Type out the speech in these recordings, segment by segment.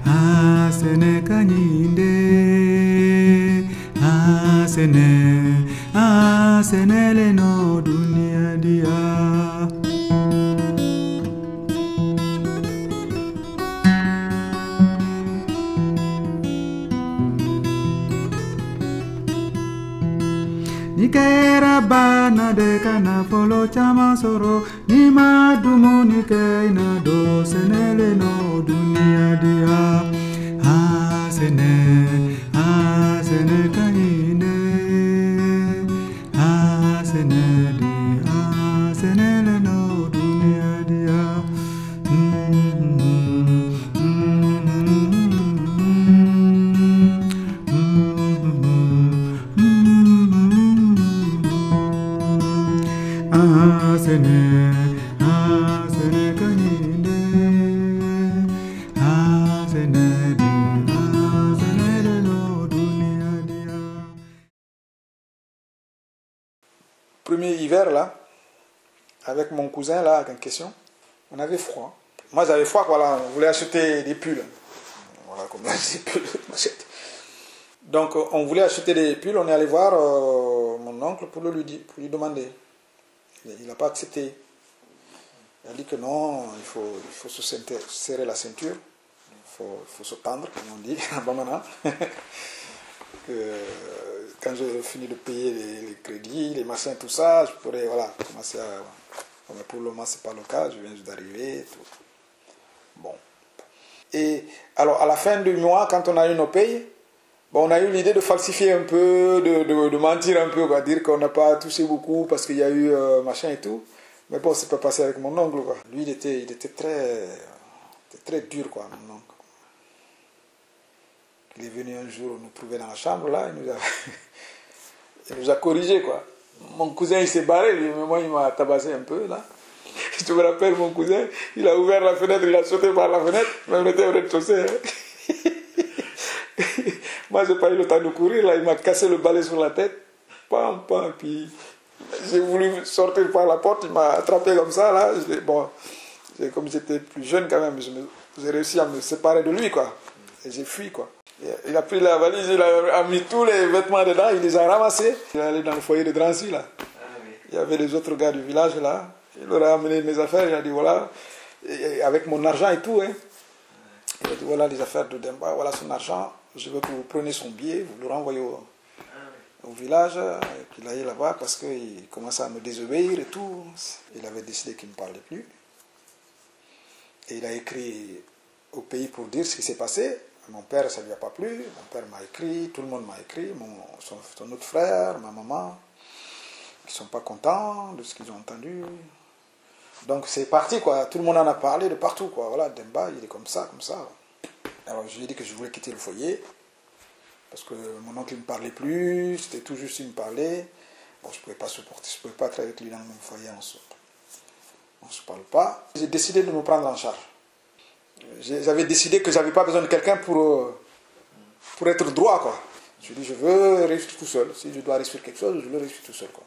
asene kanyinde, asene leno dunia dia. Nikera bana de kana folo chama soro ni madumu nikei na do senele no dunia dia. Asene kanyine, asene senele no dunia dia. Asene kanyinde, asene no dunia dia. Premier hiver là, avec mon cousin là, en question, on avait froid. Moi j'avais froid, voilà, on voulait acheter des pulls. Voilà, comme là, des pulls, donc on voulait acheter des pulls, on est allé voir mon oncle pour lui demander. Il n'a pas accepté. Il a dit que non, il faut se serrer la ceinture, il faut se tendre, comme on dit, maintenant. Quand je finis de payer les crédits, les machins, tout ça, je pourrais voilà, commencer à... Mais pour le moment, ce n'est pas le cas, je viens juste d'arriver. Bon. Et alors, à la fin du mois, quand on a eu nos payes, bon, on a eu l'idée de falsifier un peu, de mentir un peu, quoi, dire qu'on n'a pas touché beaucoup parce qu'il y a eu machin et tout. Mais bon, c'est pas passé avec mon oncle, quoi. Lui, il était très dur, quoi, mon oncle. Il est venu un jour nous trouver dans la chambre, là, il nous a corrigé, quoi. Mon cousin, il s'est barré, lui, mais moi, il m'a tabassé un peu, là. Je me rappelle, mon cousin, il a ouvert la fenêtre, il a sauté par la fenêtre, même il était au rez-de-chaussée, hein. Moi, je n'ai pas eu le temps de courir, là, il m'a cassé le balai sur la tête, pam, pam, puis j'ai voulu sortir par la porte, il m'a attrapé comme ça, là, bon, comme j'étais plus jeune quand même, j'ai réussi à me séparer de lui, quoi, et j'ai fui, quoi. Il a pris la valise, il a mis tous les vêtements dedans, il les a ramassés, il est allé dans le foyer de Drancy, là. Il y avait les autres gars du village, là, il leur a amené mes affaires, il a dit, voilà, et avec mon argent et tout, hein. Il a dit, voilà les affaires de Demba, voilà son argent, je veux que vous preniez son billet, vous le renvoyez au village, et qu'il aille là-bas parce qu'il commençait à me désobéir et tout. Il avait décidé qu'il ne me parlait plus. Et il a écrit au pays pour dire ce qui s'est passé. Mon père, ça ne lui a pas plu. Mon père m'a écrit, tout le monde m'a écrit, son autre frère, ma maman, qui ne sont pas contents de ce qu'ils ont entendu. Donc c'est parti, quoi. Tout le monde en a parlé de partout, quoi. Voilà, Demba, il est comme ça, comme ça. Alors je lui ai dit que je voulais quitter le foyer, parce que mon oncle ne me parlait plus, c'était tout juste il me parlait. Bon, je ne pouvais pas supporter, je ne pouvais pas être avec lui dans le même foyer, on ne se parle pas. J'ai décidé de me prendre en charge. J'avais décidé que je n'avais pas besoin de quelqu'un pour être droit, quoi. Je lui ai dit, je veux réussir tout seul. Si je dois réussir quelque chose, je le réussir tout seul, quoi.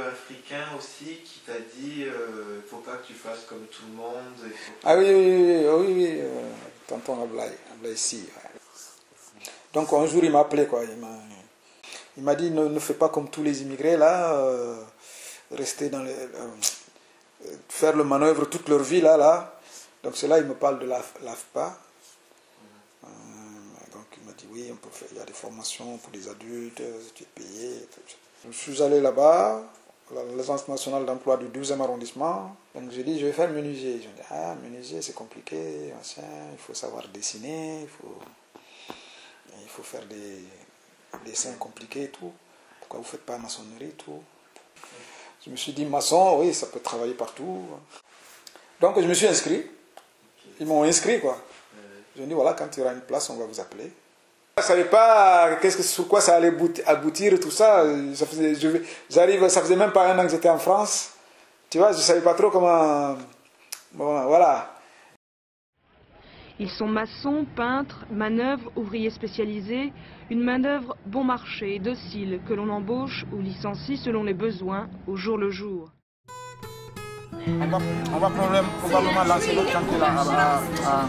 Africain aussi qui t'a dit faut pas que tu fasses comme tout le monde. Ah oui, tonton Ablaye ici. Ouais. Donc un jour il m'a appelé, quoi. Il m'a dit ne fais pas comme tous les immigrés là, rester dans faire le manœuvre toute leur vie là. Donc c'est là il me parle de l'AFPA. Donc il m'a dit oui, on peut faire, il y a des formations pour les adultes, tu es payé. Je suis allé là-bas, l'Agence nationale d'emploi du 12e arrondissement. Donc j'ai dit, je vais faire menuisier. Je me dis, ah, menuisier, c'est compliqué, machin, il faut savoir dessiner, il faut faire des dessins compliqués et tout. Pourquoi vous ne faites pas maçonnerie et tout? Je me suis dit, maçon, oui, ça peut travailler partout. Donc je me suis inscrit. Ils m'ont inscrit, quoi. Je me dis, voilà, quand il y aura une place, on va vous appeler. Je ne savais pas sur quoi ça allait aboutir, tout ça. Ça faisait même pas un an que j'étais en France. Tu vois, je ne savais pas trop comment... Bon, voilà. Ils sont maçons, peintres, manœuvres, ouvriers spécialisés, une manœuvre bon marché, docile, que l'on embauche ou licencie selon les besoins, au jour le jour. On va probablement lancer l'autre chantier là, à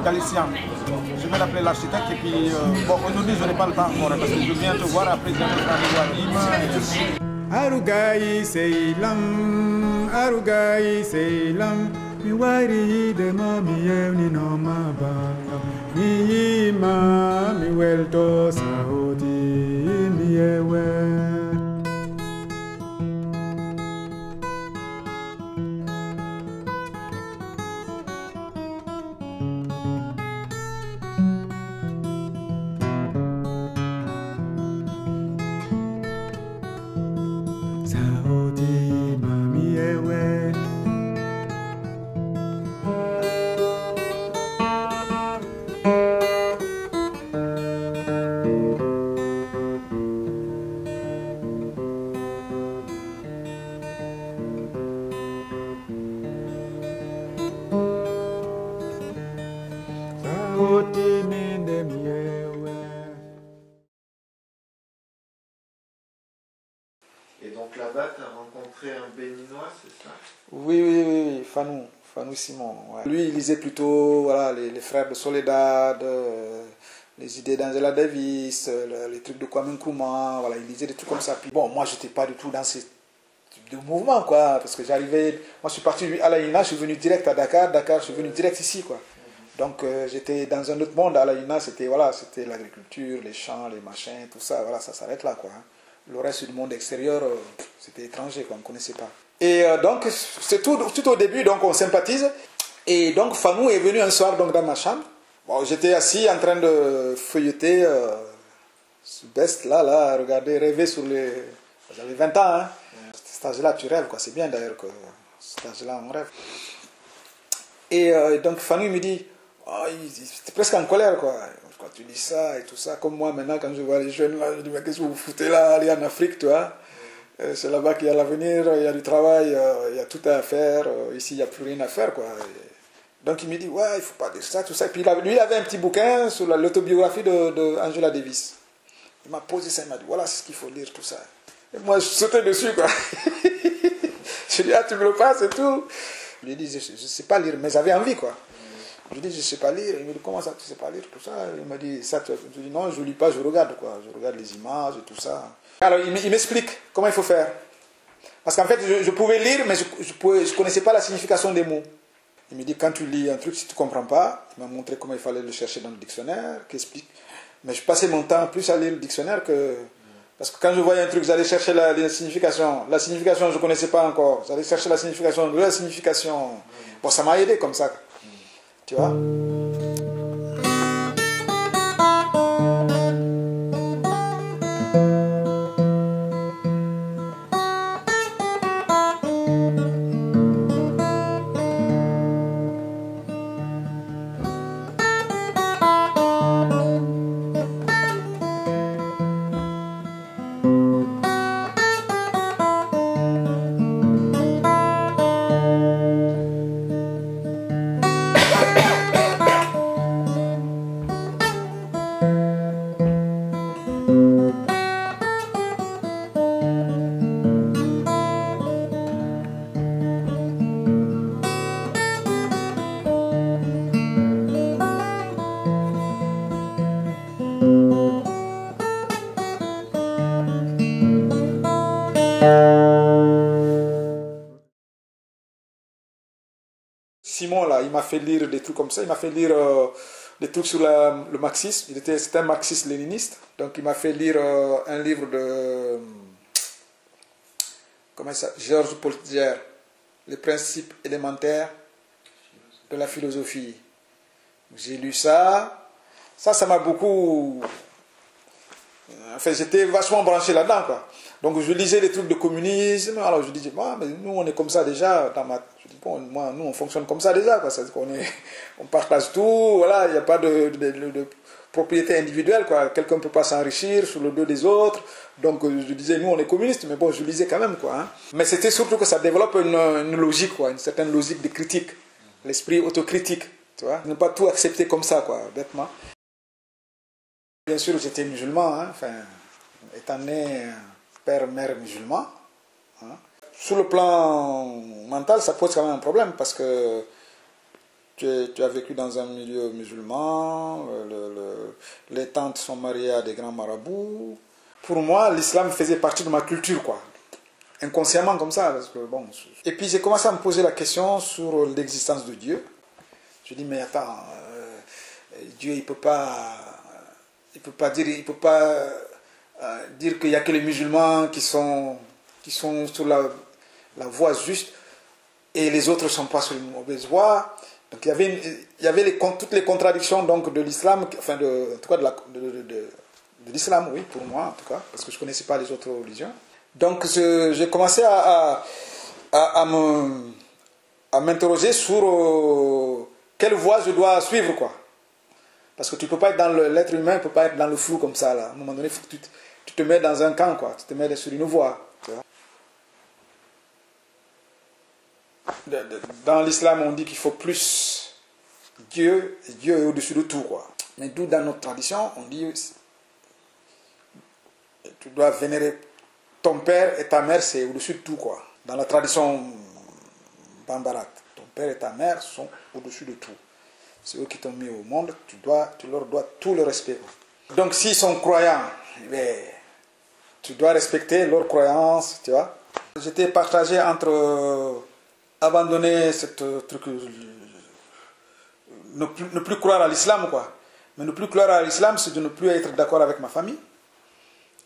Galicien. Je vais l'appeler l'architecte et puis bon, aujourd'hui je n'ai pas le temps encore parce que je viens te voir après je vais te faire Arugai Seilam, Arugai Seilam, mi wari de mami ni no maba, mi ma mi welto saudi mi ewe. Et donc là-bas, tu as rencontré un Béninois, c'est ça? Oui, Fanou Simon. Ouais. Lui, il lisait plutôt voilà, les frères de Soledad, les idées d'Angela Davis, les trucs de Kwame Nkrumah, voilà, il lisait des trucs comme ça. Puis bon, moi, je n'étais pas du tout dans ces types de mouvements, quoi, parce que j'arrivais, moi, je suis parti à la INA, je suis venu direct à Dakar, je suis venu direct ici, quoi. Donc, j'étais dans un autre monde. À la INA, c'était voilà, l'agriculture, les champs, les machins, tout ça, voilà, ça s'arrête là, quoi. Le reste du monde extérieur, c'était étranger, quoi, on ne connaissait pas. Et donc, c'est tout au début, donc on sympathise. Et donc, Fanou est venu un soir donc, dans ma chambre. Bon, j'étais assis en train de feuilleter ce best là, regarder, rêver sur les... J'avais 20 ans, hein. Cet âge-là, tu rêves, quoi. C'est bien d'ailleurs que cet âge-là, on rêve. Et donc, Fanou me dit, oh, il était presque en colère, quoi. Quand tu dis ça et tout ça, comme moi maintenant, quand je vois les jeunes là, je dis, mais qu'est-ce que vous foutez là, aller en Afrique, tu vois? C'est là-bas qu'il y a l'avenir, il y a du travail, il y a tout à faire, ici il n'y a plus rien à faire, quoi. Donc il me dit, ouais, il ne faut pas dire ça, tout ça. Et puis lui, il avait un petit bouquin sur l'autobiographie de Angela Davis. Il m'a posé ça, il m'a dit, voilà, c'est ce qu'il faut lire, tout ça. Et moi, je sautais dessus, quoi. Je lui ai dit, ah, tu me le passes et tout. Je lui ai dit, je ne sais pas lire, mais j'avais envie, quoi. Je lui ai dit, je ne sais pas lire. Il me dit, comment ça, tu ne sais pas lire, tout ça? Il m'a dit, ça, je lui ai dit, non, je ne lis pas, je regarde, quoi. Je regarde les images et tout ça. Alors, il m'explique comment il faut faire. Parce qu'en fait, je pouvais lire, mais je ne connaissais pas la signification des mots. Il me dit, quand tu lis un truc, si tu ne comprends pas, il m'a montré comment il fallait le chercher dans le dictionnaire, qu'il explique. Mais je passais mon temps plus à lire le dictionnaire que... Parce que quand je voyais un truc, j'allais chercher la signification. La signification, je ne connaissais pas encore. J'allais chercher la signification de la signification. Bon, ça m'a aidé comme ça. Tu vois? Simon, là, il m'a fait lire des trucs comme ça. Il m'a fait lire des trucs sur le marxisme. C'était un marxiste-léniniste. Donc, il m'a fait lire un livre de... Comment ça? Georges Poltier, Les principes élémentaires de la philosophie. J'ai lu ça. Ça m'a beaucoup... Enfin, j'étais vachement branché là-dedans, quoi. Donc, je lisais des trucs de communisme. Alors, je disais, bah, mais nous, on est comme ça déjà. Je dis, bon, moi, nous, on fonctionne comme ça déjà, quoi. On partage tout, voilà, il n'y a pas de propriété individuelle, quoi. Quelqu'un ne peut pas s'enrichir sur le dos des autres. Donc, je disais, nous, on est communistes, mais bon, je lisais quand même, quoi. Hein. Mais c'était surtout que ça développe une logique, quoi, une certaine logique de critique, l'esprit autocritique, tu vois. Ne pas tout accepter comme ça, quoi, bêtement. Bien sûr, j'étais musulman, hein, enfin, étant né père, mère musulman. Hein. Sur le plan mental, ça pose quand même un problème parce que tu as vécu dans un milieu musulman, les tantes sont mariées à des grands marabouts. Pour moi, l'islam faisait partie de ma culture, quoi. Inconsciemment comme ça. Parce que, bon. Et puis j'ai commencé à me poser la question sur l'existence de Dieu. Je dis, mais attends, Dieu, il peut pas dire qu'il n'y a que les musulmans qui sont sur la voie juste et les autres ne sont pas sur une mauvaise voie. Donc il y avait toutes les contradictions donc, de l'islam, enfin en tout cas de l'islam, oui, pour moi en tout cas, parce que je ne connaissais pas les autres religions. Donc j'ai commencé à m'interroger sur quelle voie je dois suivre, quoi. Parce que tu ne peux pas être dans l'être humain, tu ne peux pas être dans le flou comme ça, là. À un moment donné, il faut que tu te mets dans un camp, quoi. Tu te mets sur une voie. Tu vois. Dans l'islam, on dit qu'il faut plus Dieu, et Dieu est au-dessus de tout, quoi. Mais d'où dans notre tradition, on dit tu dois vénérer ton père et ta mère, c'est au-dessus de tout, quoi. Dans la tradition bambara, ton père et ta mère sont au-dessus de tout. C'est eux qui t'ont mis au monde, tu leur dois tout le respect. Donc s'ils sont croyants, tu dois respecter leurs croyances, tu vois. J'étais partagé entre abandonner cette truc, ne plus croire à l'islam, quoi. Mais ne plus croire à l'islam, c'est de ne plus être d'accord avec ma famille.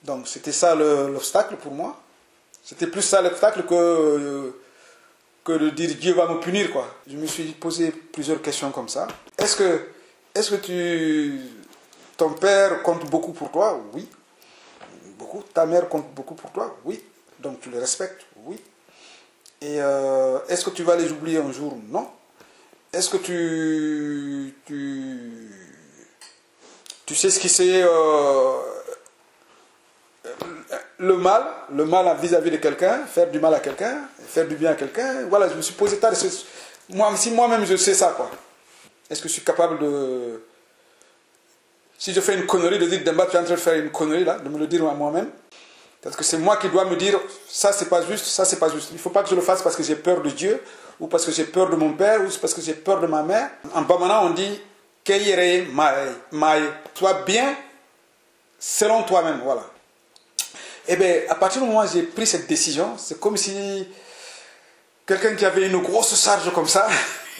Donc c'était ça l'obstacle pour moi. C'était plus ça l'obstacle que de dire Dieu va me punir, quoi. Je me suis posé plusieurs questions comme ça. Est-ce que ton père compte beaucoup pour toi? Oui. Beaucoup. Ta mère compte beaucoup pour toi? Oui. Donc tu les respectes? Oui. Et est-ce que tu vas les oublier un jour? Non. Est-ce que tu sais ce qui c'est le mal vis-à-vis de quelqu'un, faire du mal à quelqu'un, faire du bien à quelqu'un? Voilà, je me suis posé tas de choses. Si moi-même je sais ça, quoi. Est-ce que je suis capable de... Si je fais une connerie, de dire Demba, tu es en train de faire une connerie, là, de me le dire à moi-même. Parce que c'est moi qui dois me dire, ça c'est pas juste, ça c'est pas juste. Il ne faut pas que je le fasse parce que j'ai peur de Dieu, ou parce que j'ai peur de mon père, ou parce que j'ai peur de ma mère. En bamana, on dit, Keyere Mae, sois bien selon toi-même, voilà. Et bien, à partir du moment où j'ai pris cette décision, c'est comme si quelqu'un qui avait une grosse charge comme ça,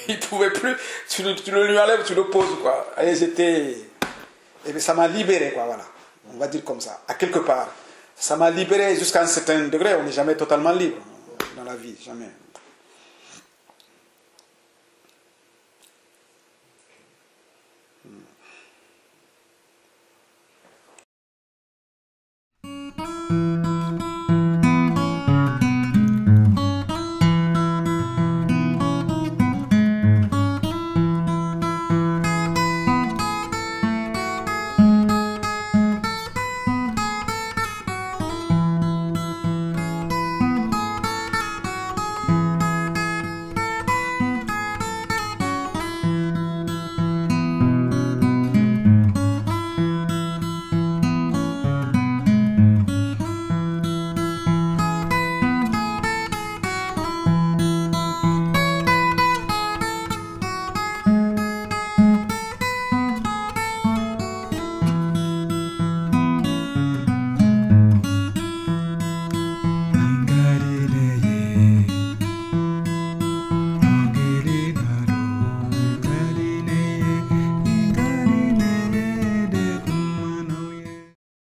il ne pouvait plus, tu le lui enlèves, tu le poses, quoi. Et bien, ça m'a libéré, quoi, voilà. On va dire comme ça, à quelque part. Ça m'a libéré jusqu'à un certain degré, on n'est jamais totalement libre dans la vie, jamais.